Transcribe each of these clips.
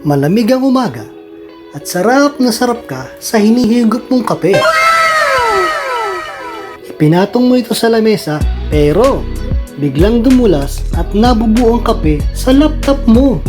Malamig ang umaga at sarap na sarap ka sa hinihigop mong kape. Ipinatong mo ito sa lamesa pero biglang dumulas at nabubuo ang kape sa laptop mo.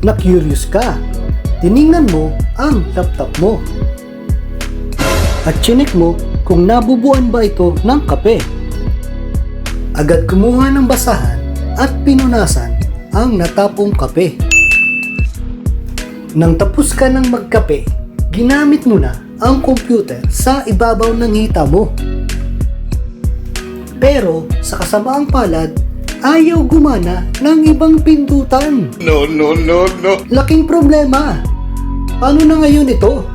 Na-curious ka, tiningnan mo ang laptop mo at chinek mo kung nabubuan ba ito ng kape. Agad kumuha ng basahan at pinunasan ang natapong kape. Nang tapos ka ng magkape, ginamit mo na ang computer sa ibabaw ng hita mo. Pero sa kasamaang palad, ayaw gumana ng ibang pindutan. No. Laking problema. Paano na ngayon ito?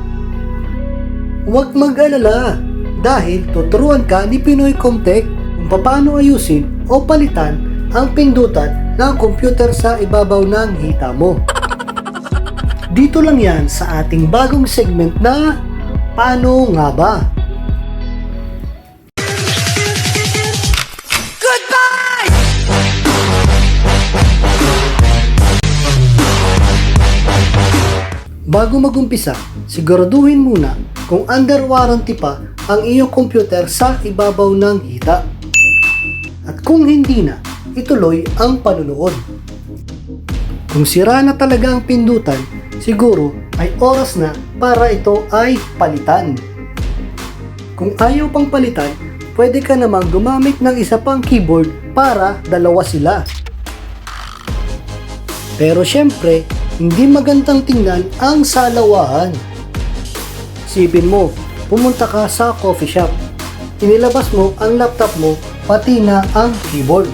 Huwag mag-alala dahil tuturuan ka ni Pinoy ComTech kung paano ayusin o palitan ang pindutan ng computer sa ibabaw ng hita mo. Dito lang yan sa ating bagong segment na Paano Nga Ba? Goodbye! Bago magumpisa, siguraduhin muna kung under warranty pa ang iyong computer sa ibabaw ng hita. At kung hindi na, ituloy ang panunood. Kung sira na talaga ang pindutan, siguro ay oras na para ito ay palitan. Kung ayaw pang palitan, pwede ka namang gumamit ng isa pang keyboard para dalawa sila. Pero syempre, hindi magandang tingnan ang salawahan. Isipin mo, pumunta ka sa coffee shop. Inilabas mo ang laptop mo, pati na ang keyboard.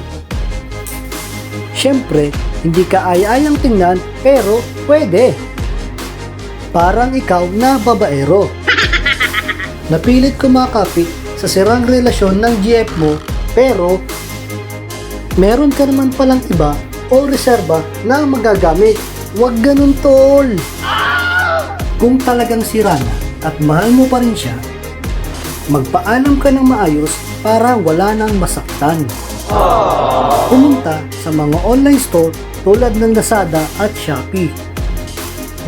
Syempre, hindi ka ayayang tingnan pero pwede. Parang ikaw na babaero. Napilit kumakapit sa sirang relasyon ng GF mo pero meron ka naman palang iba o reserba na magagamit. Huwag ganun tol. Kung talagang sira na at mahal mo pa rin siya, magpaalam ka ng maayos para wala nang masaktan. Pumunta sa mga online store tulad ng Lazada at Shopee.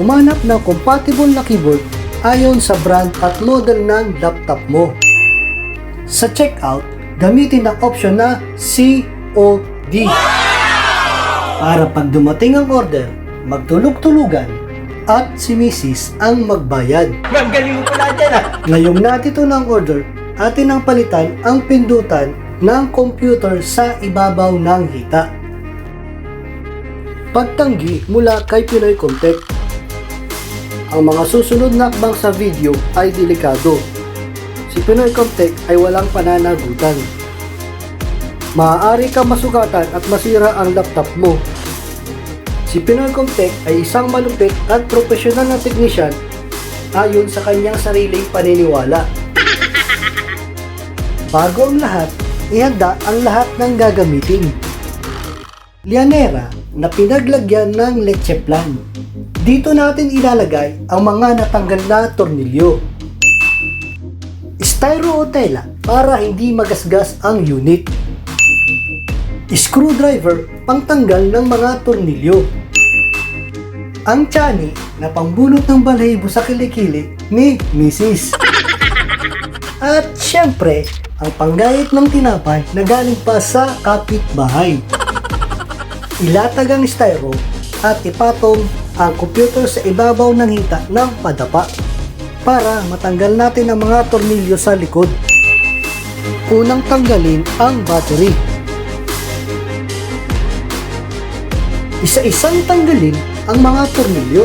Humanap ng compatible na keyboard ayon sa brand at model ng laptop mo. Sa checkout, gamitin ang option na COD. Para pag dumating ang order, magtulog-tulugan at si Mrs. ang magbayad. Ang galing mo pala dyan ah! Ngayong natito ng order, atin ang palitan ang pindutan ng computer sa ibabaw ng hita. Pagtanggi mula kay Pinoy ComTech. Ang mga susunod na hakbang sa video ay delikado. Si Pinoy ComTech ay walang pananagutan. Maaari kang masugatan at masira ang laptop mo. Si Pinoy ComTech ay isang malupit at profesional na teknisyan ayon sa kanyang sariling paniniwala. Bago ang lahat, ihanda ang lahat ng gagamitin. Lianera na pinaglagyan ng leche plan. Dito natin ilalagay ang mga natanggal na tornilyo. Styro o tela para hindi magasgas ang unit. Screwdriver pangtanggal ng mga tornilyo. Ang tiyan na pambunot ng balahibo sa kilikili ni Mrs. At syempre, ang panggayat ng tinapay na galing pa sa kapitbahay. Ilatag ang styro at ipatong ang computer sa ibabaw ng hita ng padapa para matanggal natin ang mga tornilyo sa likod. Unang tanggalin ang battery. Isa-isang tanggalin ang mga tornilyo.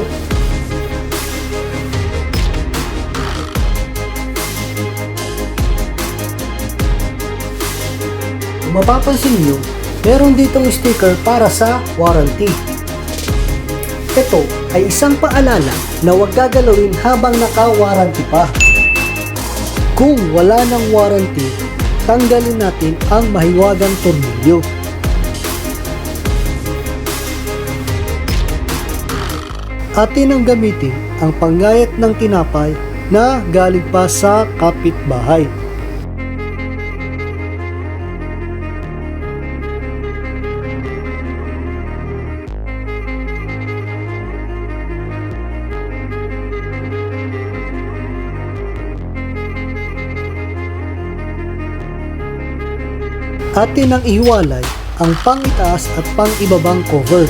Kung mapapansin nyo, meron ditong sticker para sa warranty. Ito ay isang paalala na huwag gagalawin habang naka-warranty pa. Kung wala ng warranty, tanggalin natin ang mahiwagang tornilyo. Atin ang gamitin ang panggayat ng tinapay na galing pa sa kapitbahay. Atin ang ihiwalay ang pang-itaas at pang-ibabang cover.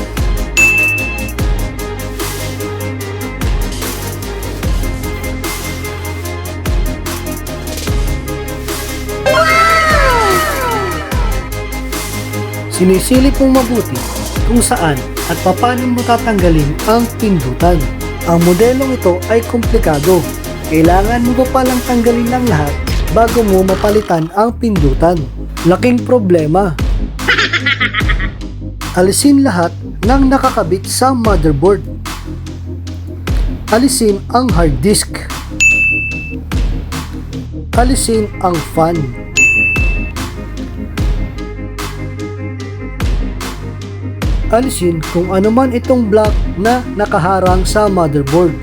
Sinisilip mong mabuti kung saan at paano mo tatanggalin ang pindutan. Ang modelong ito ay komplikado. Kailangan mo pa palang tanggalin ang lahat bago mo mapalitan ang pindutan. Laking problema. Alisin lahat ng nakakabit sa motherboard. Alisin ang hard disk. Alisin ang fan. Alisin kung ano man itong block na nakaharang sa motherboard.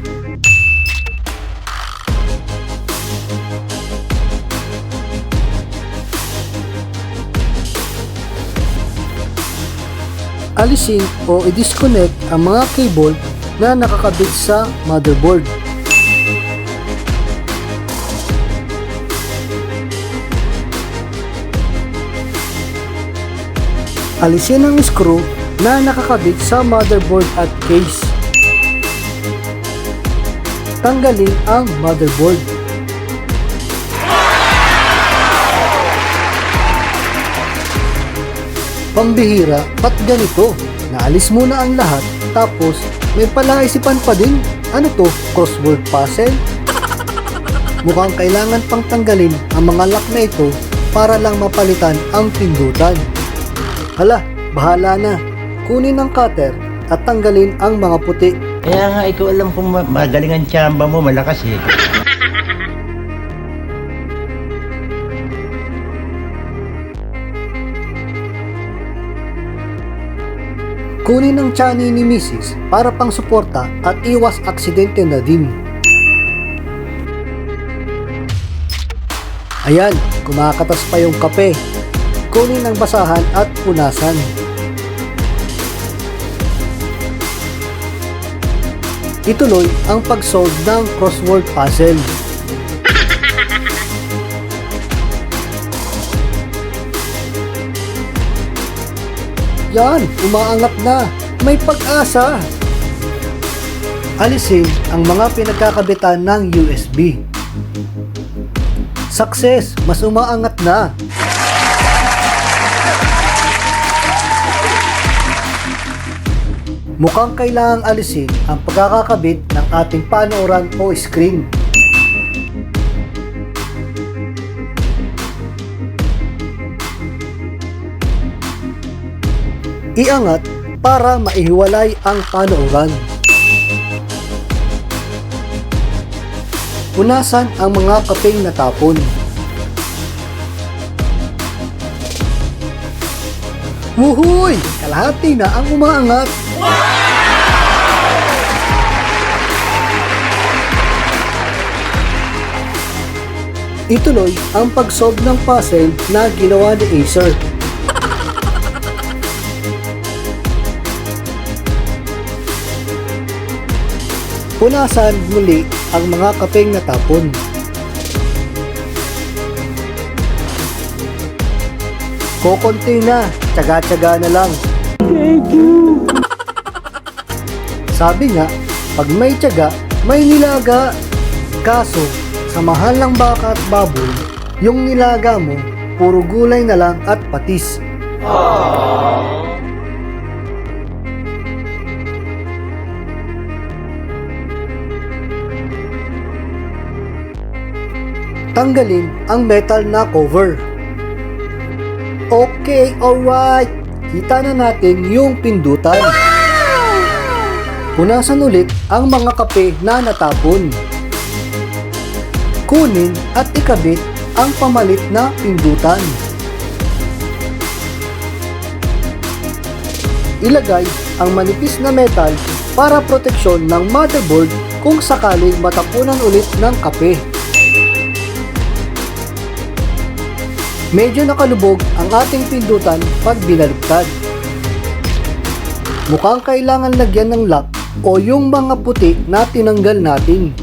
Alisin o i-disconnect ang mga cable na nakakabit sa motherboard. Alisin ang screw na nakakabit sa motherboard at case. Tanggalin ang motherboard. Pambihira, ba't ganito? Naalis muna ang lahat, tapos may palaisipan pa din. Ano to? Crossword puzzle? Mukhang kailangan pang tanggalin ang mga lock na ito para lang mapalitan ang pindutan. Hala, bahala na. Kunin ang cutter at tanggalin ang mga puti. Kaya nga, ikaw alam kung magaling ang tsamba mo, malakas eh. Kunin ang tiyanay ni Mrs. para pang suporta at iwas aksidente na din. Ayan, kumakatas pa yung kape. Kunin ang basahan at punasan. Ituloy ang pag-solve ng crossword puzzle. Yan, umaangat na. May pag-asa. Alisin ang mga pinagkakabitan ng USB. Success, mas umaangat na. Mukhang kailangang alisin ang pagkakakabit ng ating panooran o screen. Iangat para maihiwalay ang panooran. Punasan ang mga kapeng natapon. Wuhuy! Kalahati na ang umaangat. Ituloy ang pag-solve ng puzzle na ginawa ni Acer. Punasan muli ang mga kapeng natapon. Kokonti na, tsaga-tsaga na lang. Thank you! Sabi nga, pag may tiyaga, may nilaga. Kaso, sa mahal ng baka at baboy, yung nilaga mo, puro gulay na lang at patis. Tanggalin ang metal na cover. Okay, alright. Kita na natin yung pindutan. Punasan ulit ang mga kape na natapon. Kunin at ikabit ang pamalit na pindutan. Ilagay ang manipis na metal para proteksyon ng motherboard kung sakaling matapunan ulit ng kape. Medyo nakalubog ang ating pindutan pag binaliktad. Mukhang kailangan lagyan ng lock o yung mga puti na tinanggal natin.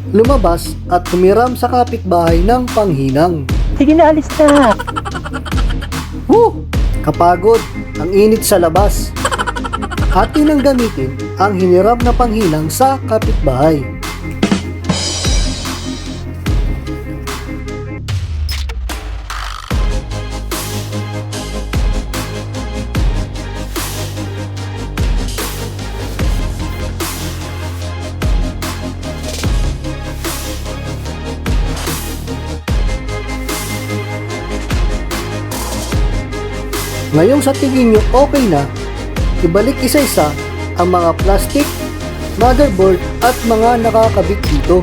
Lumabas at humiram sa kapitbahay ng panghinang. Sige na, alis na. Woo! Kapagod, ang init sa labas. Atin ang gamitin ang hiniram na panghinang sa kapitbahay. Ngayong sa tingin nyo okay na, ibalik isa-isa ang mga plastic, motherboard at mga nakakabit dito.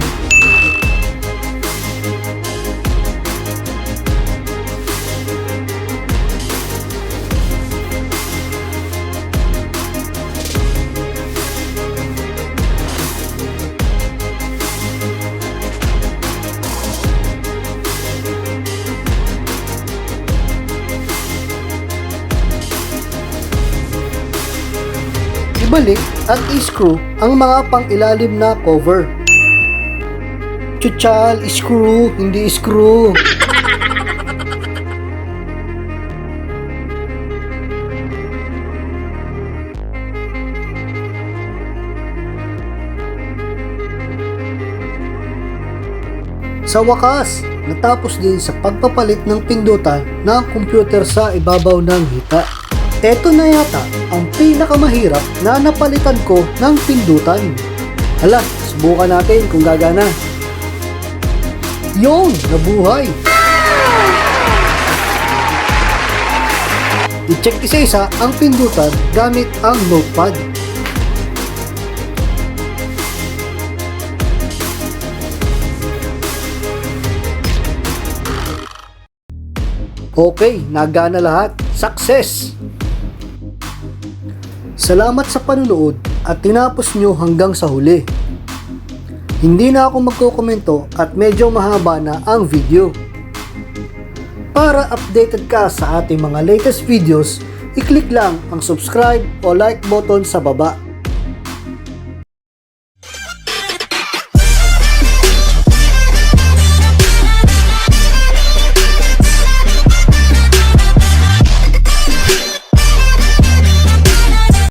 Ibalik at i-screw ang mga pang-ilalim na cover. Chuchal, screw, hindi screw. Sa wakas, natapos din sa pagpapalit ng pindutan ng computer sa ibabaw ng hita. Eto na yata ang pinakamahirap na napalitan ko ng pindutan. Hala, subukan natin kung gagana. Yun, nabuhay! I-check isa-isa ang pindutan gamit ang notepad. Okay, nagana lahat. Success! Salamat sa panunood at tinapos nyo hanggang sa huli. Hindi na ako magkokomento at medyo mahaba na ang video. Para updated ka sa ating mga latest videos, i-click lang ang subscribe o like button sa baba.